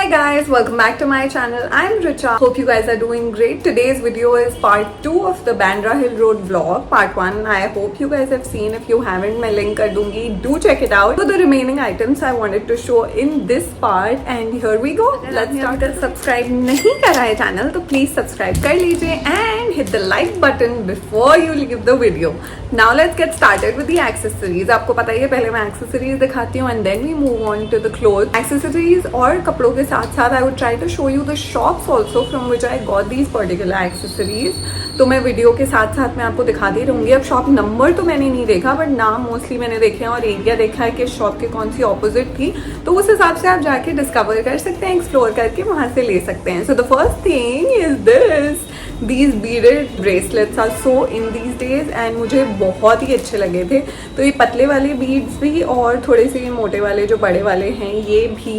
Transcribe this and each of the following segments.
Hi guys, welcome back to my channel. I'm Richa. Hope you guys are doing great. Today's video is part 2 of the Bandra Hill Road vlog. Part 1 I hope you guys have seen. If you haven't, मैं link कर दूंगी. Do check it out. So the remaining items I wanted to show in this part and here we go. Let's start. Subscribe नहीं करा है channel तो please subscribe कर लीजिए and hit the like button before you leave the video. Now let's get started with the accessories. आपको पता ही है पहले मैं accessories दिखाती हूँ and then we move on to the clothes. Accessories और कपड़ों के साथ साथ I would try to show you the shops also from which I got these particular accessories. तो मैं वीडियो के साथ साथ मैं आपको दिखा दे रहूँगी. अब शॉप नंबर तो मैंने नहीं देखा बट नाम मोस्टली मैंने देखे हैं और एरिया देखा है कि शॉप के कौन सी ऑपोजिट थी, तो उस हिसाब से आप जाके डिस्कवर कर सकते हैं, एक्सप्लोर करके वहाँ से ले सकते हैं. So the first thing is this. These beaded bracelets are so in these days and मुझे बहुत ही अच्छे लगे थे. तो ये पतले वाले बीड्स भी और थोड़े से मोटे वाले जो बड़े वाले हैं ये भी,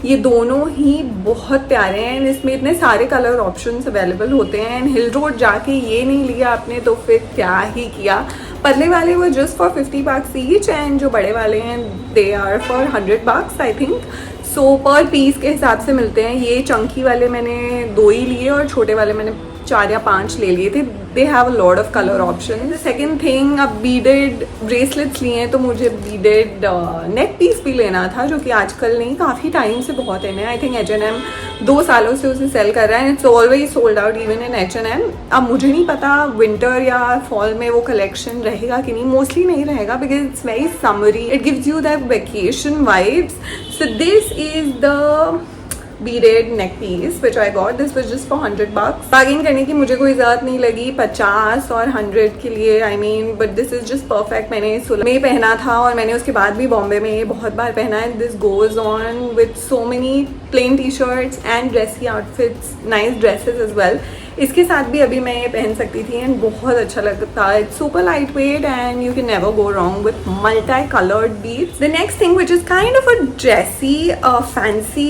ये दोनों ही बहुत प्यारे हैं. इसमें इतने सारे कलर ऑप्शंस अवेलेबल होते हैं एंड हिल रोड जाके ये नहीं लिया आपने तो फिर क्या ही किया. पतले वाले वो just for 50 bucks each and जो बड़े वाले हैं they are for 100 bucks I think. So per piece के हिसाब से मिलते हैं. ये चंकी वाले मैंने 2 ही लिए और छोटे वाले मैंने 4 या 5 ले लिए थे. They have a lot of colour option. Second thing, अब बीडेड ब्रेसलेट्स लिए हैं तो मुझे बीडेड नेक पीस भी लेना था जो कि आजकल नहीं, काफ़ी टाइम से बहुत है. आई थिंक H&M 2 सालों से उसे सेल कर रहा है. It's always sold out even in H&M. अब मुझे नहीं पता विंटर या फॉल में वो कलेक्शन रहेगा कि नहीं. मोस्टली नहीं रहेगा because it's very summary. It gives you that vacation vibes. So this is the beaded neck piece which I got. This was just for 100 bucks. Bargain करने की मुझे कोई ज़रूरत नहीं लगी 50 और 100 के लिए. I mean but this is just perfect. मैंने 16 में पहना था और मैंने उसके बाद भी बॉम्बे में ये बहुत बार पहना है. This goes on with so many plain t-shirts and dressy outfits, nice dresses as well. इसके साथ भी अभी मैं ये पहन सकती थी एंड बहुत अच्छा लगता है. It's super light weight and you can never go wrong with multi coloured beads. The next thing which is kind of a dressy fancy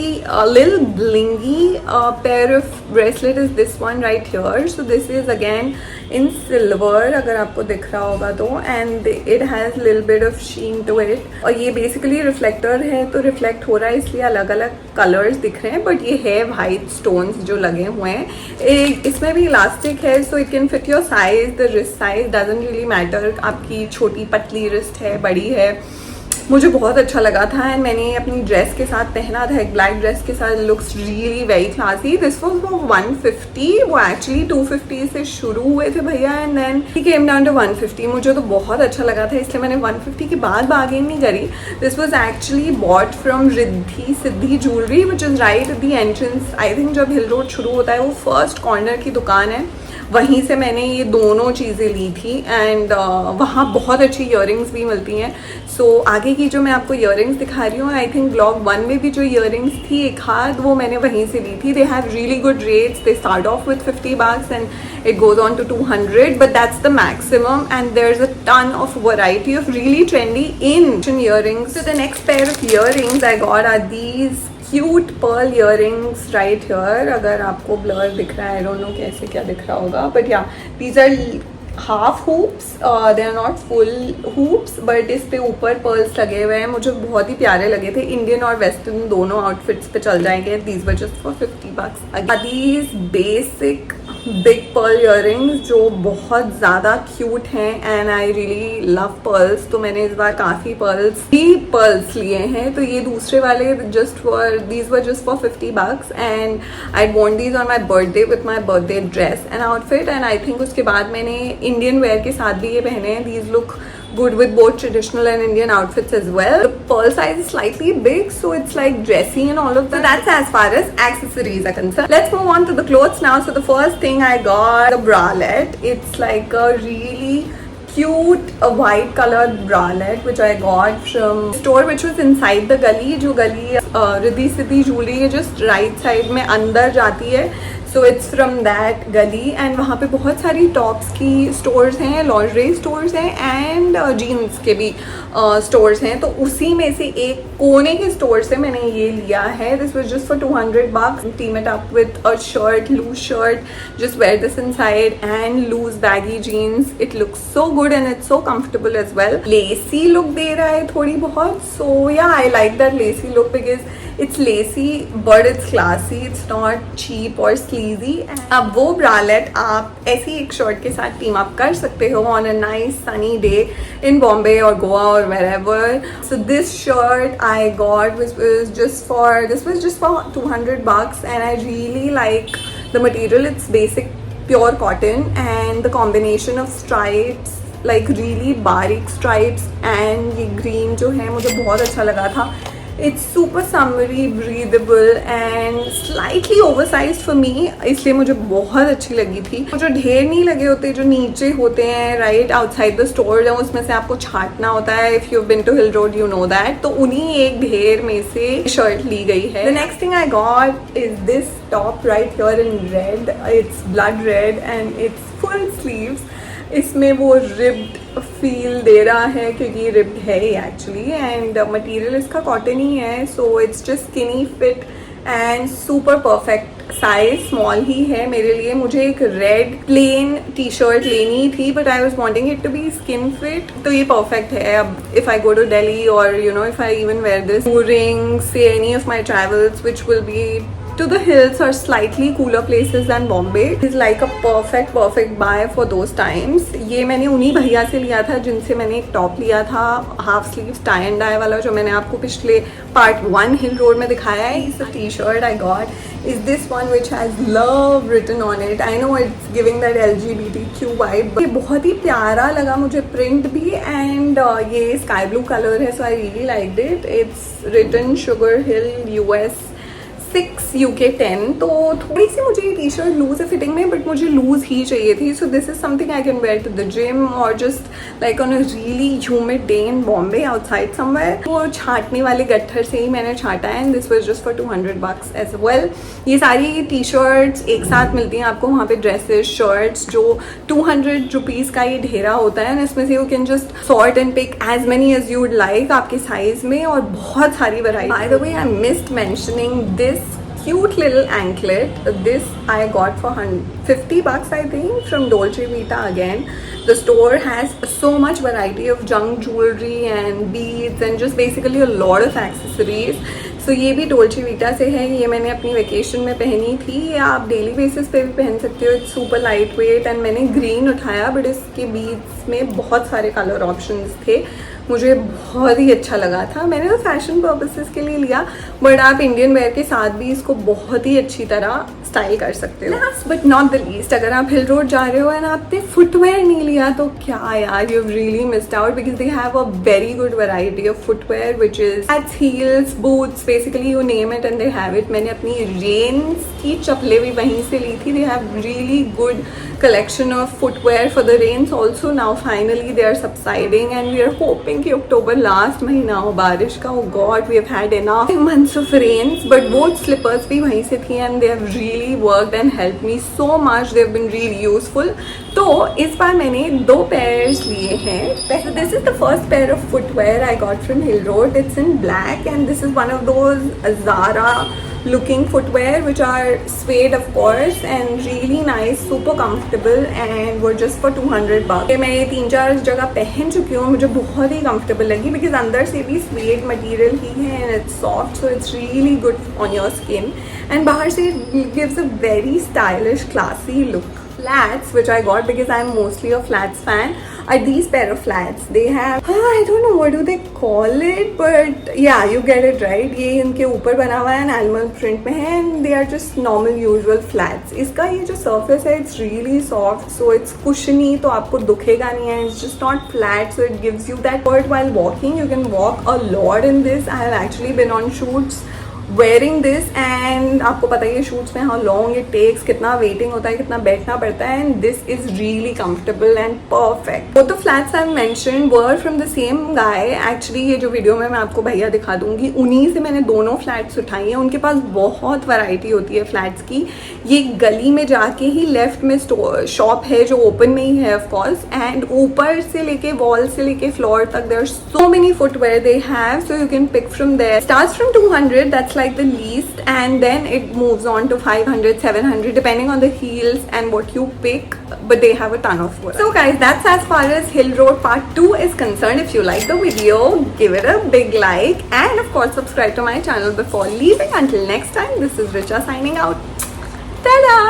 lil blingy pair of bracelet is this one right here. So this is again in silver अगर आपको दिख रहा होगा तो, and it has lil bit of sheen to it. और ये basically reflector है तो रिफ्लेक्ट हो रहा है इसलिए अलग अलग कलर्स दिख रहे हैं बट ये है वाइट स्टोन्स जो लगे हुए हैं. इसमें भी इलास्टिक है so it can fit your size. The wrist size doesn't really matter. आपकी छोटी पतली रिस्ट है, बड़ी है. मुझे बहुत अच्छा लगा था एंड मैंने अपनी ड्रेस के साथ पहना था, एक ब्लैक ड्रेस के साथ. Looks really very classy. This was for 150. वो एक्चुअली 250 से शुरू हुए थे भैया and then he came down to 150. मुझे तो बहुत अच्छा लगा था इसलिए मैंने 150 के बाद बार्गेन नहीं करी. This was actually bought from Riddhi Siddhi jewellery which is right at the entrance. I think जब हिल रोड शुरू होता है वो फर्स्ट कॉर्नर की दुकान है, वहीं से मैंने ये दोनों चीज़ें ली थी एंड वहाँ बहुत अच्छी इयररिंग्स भी मिलती हैं. सो आगे की जो मैं आपको इयररिंग्स दिखा रही हूँ, आई थिंक ब्लॉग 1 में भी जो इयररिंग्स थी एक हाथ वो मैंने वहीं से ली थी. They have really good rates. They start of with 50 bucks and it goes on to 200 but that's the maximum and there's a ton of variety of really trendy in earrings. So the next pair of earrings I got are these cute pearl earrings right here. अगर आपको blur दिख रहा है, I don't know कैसे क्या दिख रहा होगा बट या these are half hoops. They are not full hoops but इस पे ऊपर पर्ल्स लगे हुए हैं. मुझे बहुत ही प्यारे लगे थे. इंडियन और वेस्टर्न दोनों आउटफिट्स पे चल जाएंगे. These were just for 50 bucks. These basic big pearl earrings जो बहुत ज़्यादा क्यूट हैं and I really love pearls. तो मैंने इस बार काफ़ी पर्ल्स लिए हैं. तो ये दूसरे वाले these were just for 50 bucks and I want these on my birthday with my birthday dress and outfit. And I think उसके बाद मैंने इंडियन वेयर के साथ भी ये पहने हैं. These look good with both traditional and Indian outfits as well. The pearl size is slightly big so it's like dressy and all of that. So that's as far as accessories are concerned. Let's move on to the clothes now. So the first thing I got a bralette. It's like a really cute white colored bralette which I got from a store which was inside the gully. जो गली Riddhi Siddhi jewellery है just right side में अंदर जाती है. So it's from that गली and वहाँ पे बहुत सारी टॉप्स की स्टोर्स हैं, लॉन्जरी स्टोर्स हैं एंड जीन्स के भी स्टोर्स हैं. तो उसी में से एक कोने के स्टोर से मैंने ये लिया है. This was just for 200 bucks. Team it up with a shirt, loose shirt, just wear this inside and loose baggy jeans. It looks so good and it's so comfortable as well. Lacy look दे रहा है थोड़ी बहुत. So ya I like that lacy look because it's lacy but it's classy, it's not cheap और sleazy. अब वो bralette आप ऐसी एक शर्ट के साथ टीम अप कर सकते हो on a nice sunny day in Bombay और गोवा और wherever. So this shirt I got was just for $200 and I really like the material. It's basic pure cotton and the combination of stripes, like really बारीक stripes and ये green जो है मुझे बहुत अच्छा लगा था. It's super summery, breathable and slightly oversized for me, इसलिए मुझे बहुत अच्छी लगी थी. जो ढेर नहीं लगे होते जो नीचे होते हैं right outside the store, जब उसमें से आपको छाटना होता है, if you've been to Hill Road you know that, तो उन्हीं एक ढेर में से शर्ट ली गई है. The next thing I got is this top right here in red. It's blood red and it's full sleeves. इसमें वो रिब्ड फील दे रहा है क्योंकि रिब्ड है ही एक्चुअली, एंड मटेरियल इसका कॉटन ही है, so it's just skinny fit and super perfect. Size small ही है मेरे लिए. मुझे एक रेड प्लेन टी शर्ट लेनी थी but I was wanting it to be skin fit, तो ये परफेक्ट है. अब if I go to Delhi और you know if I even wear this touring से any of my travels which will be to the hills or slightly cooler places than Bombay, is like a perfect buy for those times. ये मैंने उन्हीं भैया से लिया था जिनसे मैंने एक टॉप लिया था half sleeves tie and dye वाला, जो मैंने आपको पिछले पार्ट 1 हिल रोड में दिखाया है. इस T shirt I got is this one which has love written on it. I know it's giving that LGBTQ vibe. ये बहुत ही प्यारा लगा मुझे प्रिंट भी, एंड ये स्काई ब्लू कलर है, so I really liked it. It's written Sugar Hill US 6 UK 10. तो थोड़ी सी मुझे ये टी शर्ट लूज है फिटिंग में, बट मुझे लूज ही चाहिए थी. So this is something I can wear to the gym और just like on a really humid day in Bombay outside somewhere. वो छाटने वाले गट्ठर से ही मैंने छाटा है, and this was just for $200 as well. ये सारी टी शर्ट्स एक साथ मिलती हैं आपको वहाँ पे, ड्रेसेस शर्ट्स, जो $200 का ये ढेरा होता है, इसमें से you can just sort and pick as many as you would like आपके साइज में, और बहुत सारी variety. By the way I missed mentioning this cute little anklet. This I got for $50 I think from Dolce Vita again. The store has so much variety of junk jewelry and beads and just basically a lot of accessories. So ये भी Dolce Vita से है. ये मैंने अपनी vacation में पहनी थी, या आप डेली बेसिस पे भी पहन सकते हो. It's super light weight, and मैंने ग्रीन उठाया बट इसके बीड्स में बहुत सारे कलर ऑप्शंस थे. मुझे बहुत ही अच्छा लगा था. मैंने तो फैशन पर्पसेस के लिए लिया, बट आप इंडियन वेयर के साथ भी इसको बहुत ही अच्छी तरह स्टाइल कर सकते हो. Last but not the least, अगर आप हिल रोड जा रहे हो एंड आपने फुटवेयर नहीं लिया तो क्या यार, you have really missed out, because they have a very good variety of footwear which is hats, heels, boots, basically you name it and they have it. मैंने अपनी रेन्स की चप्पलें भी वहीं से ली थी. They have really good collection of footwear for the rains also. Now finally they are subsiding and we are hoping कि अक्टूबर last महीना हो बारिश का. oh god, we have had enough months of rains, but both slippers भी वहीं से थी and they have really worked and helped me so much. they have been really useful. तो इस बार मैंने 2 pairs लिए हैं. So this is the first pair of footwear I got from Hill Road. It's in black and this is one of those Zara looking footwear which are suede of course and really nice, super comfortable and were just for $200. मैं ये 3-4 जगह पहन चुकी हूँ, मुझे बहुत ही comfortable लगी because अंदर से भी suede material ही है and it's soft, so it's really good on your skin, and बाहर से it gives a very stylish, classy look. Flats which I got because I'm mostly a flats fan are these pair of flats. They have I don't know what do they call it, but yeah, you get it right. ये इनके ऊपर बना हुआ है, animal print में है, and they are just normal usual flats. इसका ये जो surface है it's really soft, so it's cushiony, तो आपको दुखेगा नहीं है. It's just not flat, so it gives you that comfort while walking. You can walk a lot in this. I have actually been on shoots wearing this and आपको पता ही है shoots में how long it takes, कितना waiting होता है, कितना बैठना पड़ता है, and this is really comfortable and perfect. Both the flats I've mentioned were from the same guy. Actually ये जो वीडियो में मैं आपको भैया दिखा दूंगी, उन्हीं से मैंने दोनों फ्लैट्स उठाई हैं. उनके पास बहुत वैरायटी होती है फ्लैट्स की. ये गली में जाके ही लेफ्ट में शॉप है जो ओपन में ही है ऑफ कोर्स, एंड ऊपर से लेके वॉल से लेके फ्लोर तक there are so many footwear they have, so you can pick from there. Starts from 200, that's like the least, and then it moves on to 500, 700 depending on the heels and what you pick, but they have a ton of variety. So guys, that's as far as Hill Road part 2 is concerned. If you like the video, give it a big like, and of course subscribe to my channel before leaving. Until next time, this is Richa signing out. Ta-da!